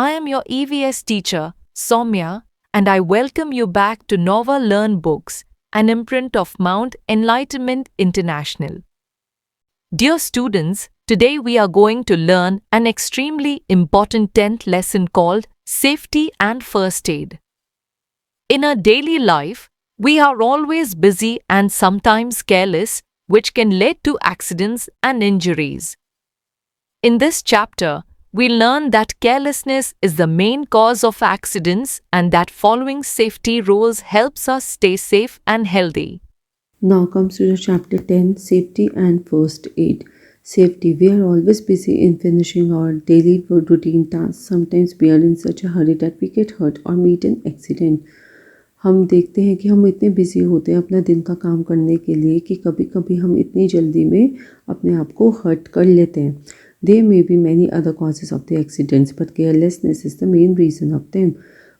I am your EVS teacher, Soumya, and I welcome you back to Nova Learn Books, an imprint of Mount Enlightenment International. Dear students, today we are going to learn an extremely important 10th lesson called Safety and First Aid. In our daily life, we are always busy and sometimes careless, which can lead to accidents and injuries. In this chapter, we learn that carelessness is the main cause of accidents and that following safety rules helps us stay safe and healthy. Now comes to the chapter 10, Safety and First Aid. Safety. We are always busy in finishing our daily routine tasks. Sometimes we are in such a hurry that we get hurt or meet an accident. हम देखते हैं कि हम इतने busy होते हैं अपना दिन का काम करने के लिए कि कभी कभी हम इतनी जल्दी में अपने आप को हर्ट कर लेते हैं. There may be many other causes of the accidents, but carelessness is the main reason of them.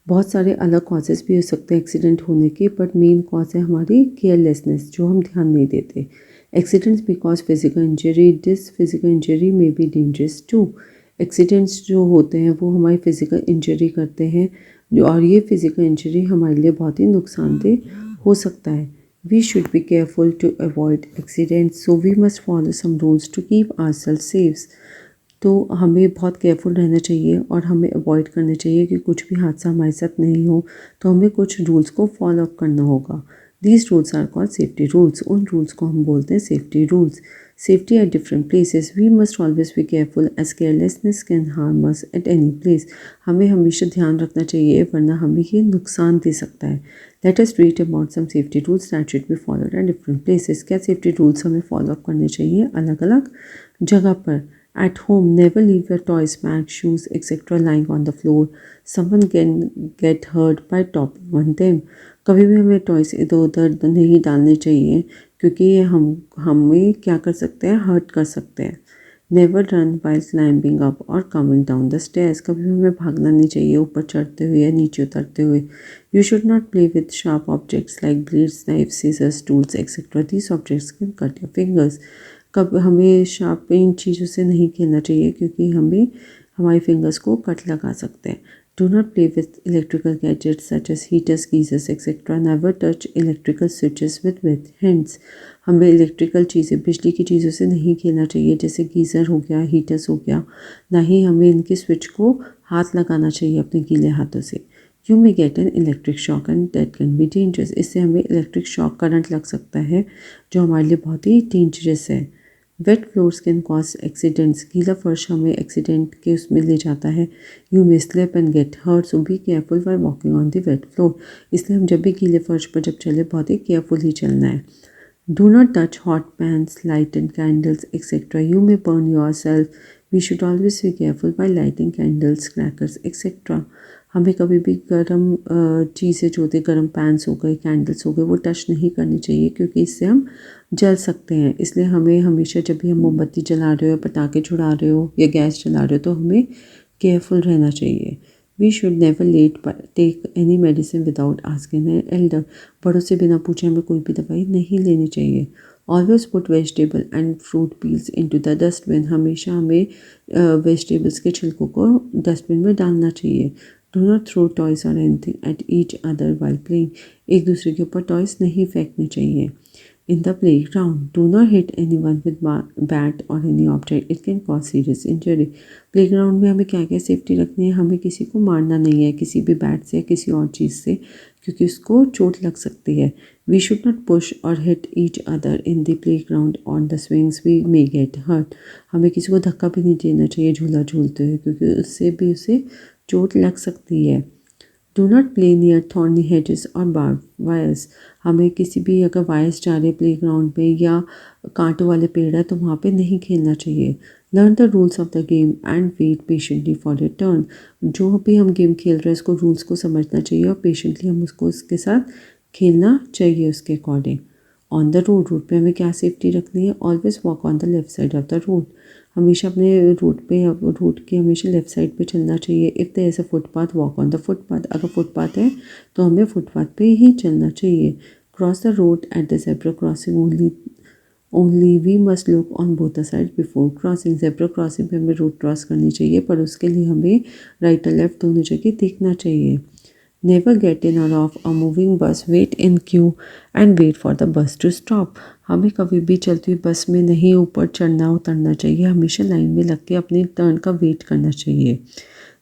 बहुत सारे अलग कॉजेज़ भी हो सकते हैं एक्सीडेंट होने के, बट मेन कॉज है हमारी केयरलेसनेस, जो हम ध्यान नहीं देते. एक्सीडेंट्स भी cause physical injury. This physical injury में बी डेंजरस टू. एक्सीडेंट्स जो होते हैं वो हमारी फिजिकल इंजरी करते हैं, और ये फिजिकल इंजरी हमारे लिए बहुत ही नुकसानदेह हो सकता है. We should be careful to avoid accidents, so we must follow some rules to keep ourselves safe. तो हमें बहुत केयरफुल रहना चाहिए और हमें अवॉइड करना चाहिए कि कुछ भी हादसा हमारे साथ नहीं हो. तो हमें कुछ रूल्स को फॉलो अप करना होगा. These rules are called safety rules. उन रूल्स को हम बोलते हैं safety rules. Safety at different places. We must always be careful as carelessness can harm us at any place. हमें हमेशा ध्यान रखना चाहिए, वरना हमें ये नुकसान दे सकता है. Let us read about some safety rules that should be followed at different places. क्या सेफ्टी रूल्स हमें फॉलो अप करने चाहिए अलग अलग जगह पर. At home, never leave your toys, bags, shoes, etc. lying on the floor. Someone can get hurt by toppling on them. कभी भी हमें टॉयस इधर उधर नहीं डालने चाहिए, क्योंकि ये हमें क्या कर सकते हैं, हर्ट कर सकते हैं. Never run while climbing up or coming down the stairs. कभी भी हमें भागना नहीं चाहिए ऊपर चढ़ते हुए या नीचे उतरते हुए. You should not play with sharp objects like blades, knives, scissors, tools, etc. These objects can cut your fingers. कब हमें शार्प इन चीज़ों से नहीं खेलना चाहिए, क्योंकि हमें हमारी फिंगर्स को कट लगा सकते हैं. Do not play with electrical gadgets such as heaters, geysers etcetera. Never touch electrical switches with hands. हमें इलेक्ट्रिकल चीज़ें, बिजली की चीज़ों से नहीं खेलना चाहिए, जैसे गीज़र हो गया, हीटर्स हो गया. ना ही हमें इनके स्विच को हाथ लगाना चाहिए अपने गीले हाथों से. You may get an electric shock and that can be dangerous. इससे हमें इलेक्ट्रिक शॉक करंट लग सकता है, जो हमारे लिए बहुत ही डेंजरस है. Wet floors can cause accidents. गीला फर्श हमें एक्सीडेंट के उसमें ले जाता है. You may slip and get hurt, so be careful while walking on the wet floor. इसलिए हम जब भी गीले फर्श पर जब चले, बहुत ही केयरफुल ही चलना है. Do not touch hot pans, light and candles etcetera. You may burn yourself. We should always be careful by lighting candles, crackers etcetera. हमें कभी भी गर्म चीज़ें जो होती है, गर्म पैन्स हो गए, कैंडल्स हो गए, वो टच नहीं करनी चाहिए, क्योंकि इससे हम जल सकते हैं. इसलिए हमें हमेशा जब भी हम मोमबत्ती जला रहे हो, पटाखे छुड़ा रहे हो या गैस जला रहे हो, तो हमें केयरफुल रहना चाहिए. We should never take any medicine without asking an elder. बड़ों से बिना पूछे हमें कोई भी दवाई नहीं लेनी चाहिए. Always put vegetable and fruit peels into the dustbin. हमेशा हमें वेजिटेबल्स के छिलकों को डस्टबिन में डालना चाहिए. डू नॉट थ्रो टॉयस और anything at each other while playing. एक दूसरे के ऊपर टॉयस नहीं फेंकने चाहिए. In the playground, do not hit anyone with bat or any object. It can cause serious injury. Playground में हमें क्या क्या सेफ्टी रखनी है. हमें किसी को मारना नहीं है किसी भी बैट से या किसी और चीज़ से, क्योंकि उसको चोट लग सकती है. वी शुड नॉट पुश और hit each other in the playground on the swings. We may get hurt. हमें किसी को धक्का भी नहीं देना चाहिए झूला झूलते हुए, क्योंकि उससे भी उसे चोट लग सकती है. Do not play near thorny hedges और बार्ब वायर्स. हमें किसी भी अगर वायर्स जा रहे प्ले ग्राउंड में या कांटों वाले पेड़ है, तो वहाँ पे नहीं खेलना चाहिए. Learn the rules of the game and wait patiently for your turn. जो भी हम गेम खेल रहे हैं उसको रूल्स को समझना चाहिए और पेशेंटली हम उसको उसके साथ खेलना चाहिए उसके अकॉर्डिंग. ऑन द रोड पे हमें क्या सेफ्टी रखनी है. Always walk on the left side of the road. हमेशा अपने रोड के हमेशा लेफ़्ट साइड पे चलना चाहिए. If there is a footpath, walk on the footpath. अगर फुटपाथ है तो हमें फुटपाथ पे ही चलना चाहिए. Cross the road at the zebra crossing only only we must look on both the side before crossing. Zebra crossing पे हमें रोड क्रॉस करनी चाहिए, पर उसके लिए हमें राइट और लेफ्ट दोनों जगह देखना चाहिए। नेवर गेट इन और off a moving bus, wait in queue and wait for the bus to stop. हमें कभी भी चलती हुई बस में नहीं ऊपर चढ़ना उतरना चाहिए, हमेशा लाइन में लग के अपनी टर्न का वेट करना चाहिए।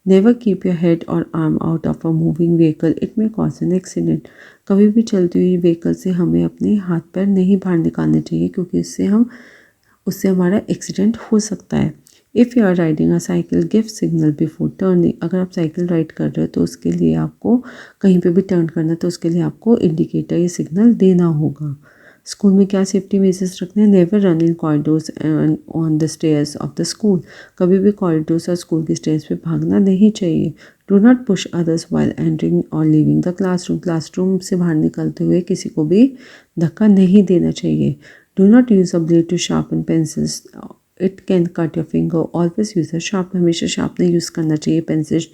नेवर कीप योर हेड और arm out of a moving vehicle, it may cause an accident. कभी भी चलती हुई व्हीकल से हमें अपने हाथ पैर नहीं बाहर निकालने चाहिए, क्योंकि उससे हमारा एक्सीडेंट हो सकता है। If you are riding a cycle give signal before turning. अगर आप साइकिल राइड कर रहे हो तो उसके लिए आपको कहीं पे भी टर्न करना है तो उसके लिए आपको इंडिकेटर या सिग्नल देना होगा। स्कूल में क्या सेफ्टी मेजर्स रखने हैं? Never run in corridors and on the stairs of the school. कभी भी कॉरिडोर्स और स्कूल की स्टेयर्स पे भागना नहीं चाहिए। Do not push others while entering और लीविंग द क्लासरूम। क्लासरूम से बाहर निकलते हुए किसी को भी धक्का नहीं देना चाहिए। Do not use a blade to sharpen pencils, it can cut your finger. Always use a sharp, हमेशा शार्पनर यूज़ करना चाहिए पेंसिल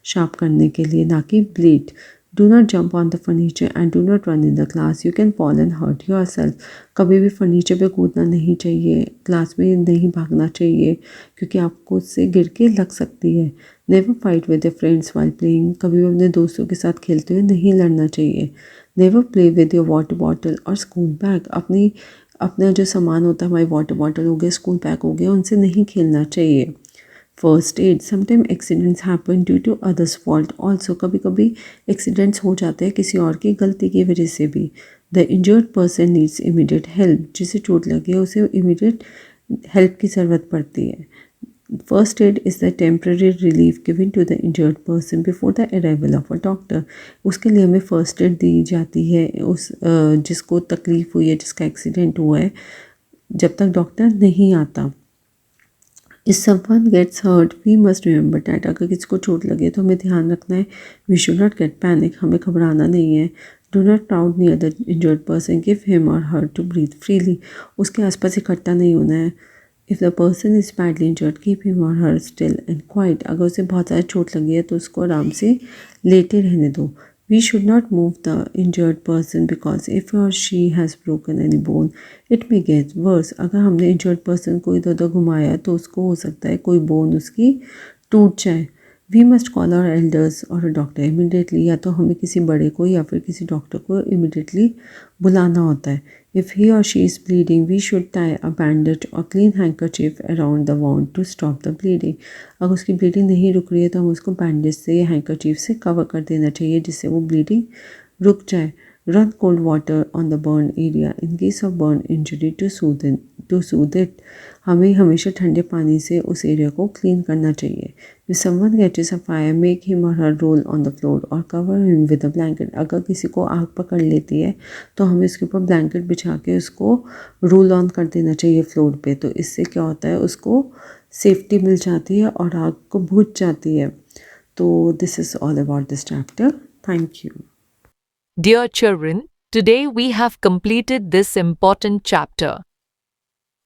शार्प करने के लिए, ना कि blade. Do not jump on the furniture and do not run in the class, you can fall and hurt yourself. कभी भी फर्नीचर पे कूदना नहीं चाहिए, क्लास में नहीं भागना चाहिए, क्योंकि आपको उससे गिर के लग सकती है। Never fight with your friends while playing. कभी भी अपने दोस्तों के साथ खेलते हुए नहीं लड़ना चाहिए। Never play with your water bottle और स्कूल बैग। अपना जो सामान होता है, हमारी वाटर बॉटल हो गया, स्कूल बैग हो गया, उनसे नहीं खेलना चाहिए। First aid, sometime accidents happen due to others fault also. कभी कभी एक्सीडेंट्स हो जाते हैं किसी और की गलती की वजह से भी। The injured person needs immediate help. जिसे चोट लगी है उसे इमीडिएट हेल्प की ज़रूरत पड़ती है। First aid is the temporary relief given to the injured person before the arrival of a doctor. उसके लिए हमें फर्स्ट एड दी जाती है जिसको तकलीफ़ हुई है, जिसका एक्सीडेंट हुआ है, जब तक डॉक्टर नहीं आता। If someone gets hurt we must remember that. अगर किसी को चोट लगे तो हमें ध्यान रखना है, we should not get panic, हमें घबराना नहीं है। Do not crowd near the injured person, give him और हर टू ब्रीथ फ्रीली। उसके आसपास इकट्ठा नहीं होना है। If the person is badly injured keep him और हर स्टिल एंड क्वाइट। अगर उसे बहुत ज़्यादा चोट लगी है तो उसको आराम से लेटे रहने दो। We should not move the injured person because if or she has broken any bone it may get worse. अगर हमने इंजर्ड पर्सन को इधर उधर घुमाया तो उसको हो सकता है कोई बोन उसकी टूट जाए। We must call our elders और अ डॉक्टर इमीडिएटली। या तो हमें किसी बड़े को या फिर किसी डॉक्टर को इमीडिएटली बुलाना होता है। If he or she is bleeding we should tie a bandage or clean handkerchief around the wound to stop the bleeding. अगर उसकी ब्लीडिंग नहीं रुक रही है तो हम उसको बैंडेज से या हैंकरचीफ से कवर कर देना चाहिए, जिससे वो ब्लीडिंग रुक जाए। Run cold water on the burn area in case of burn injury to soothe it. हमें हमेशा ठंडे पानी से उस एरिया को क्लीन करना चाहिए। If someone gets a fire make him और her roll on the floor और cover him with a blanket. अगर किसी को आग पकड़ लेती है तो हमें इसके ऊपर ब्लैंकेट बिछा के उसको रोल ऑन कर देना चाहिए फ्लोर पे। तो इससे क्या होता है, उसको सेफ्टी मिल जाती है और आग को बुझ जाती है। तो this is all about this chapter. Thank you. Dear children, today we have completed this important chapter.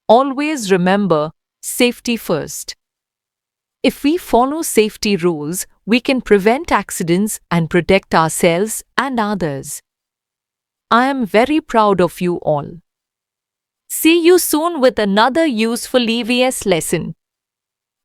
Always remember safety first. If we follow safety rules, we can prevent accidents and protect ourselves and others. I am very proud of you all. See you soon with another useful EVS lesson.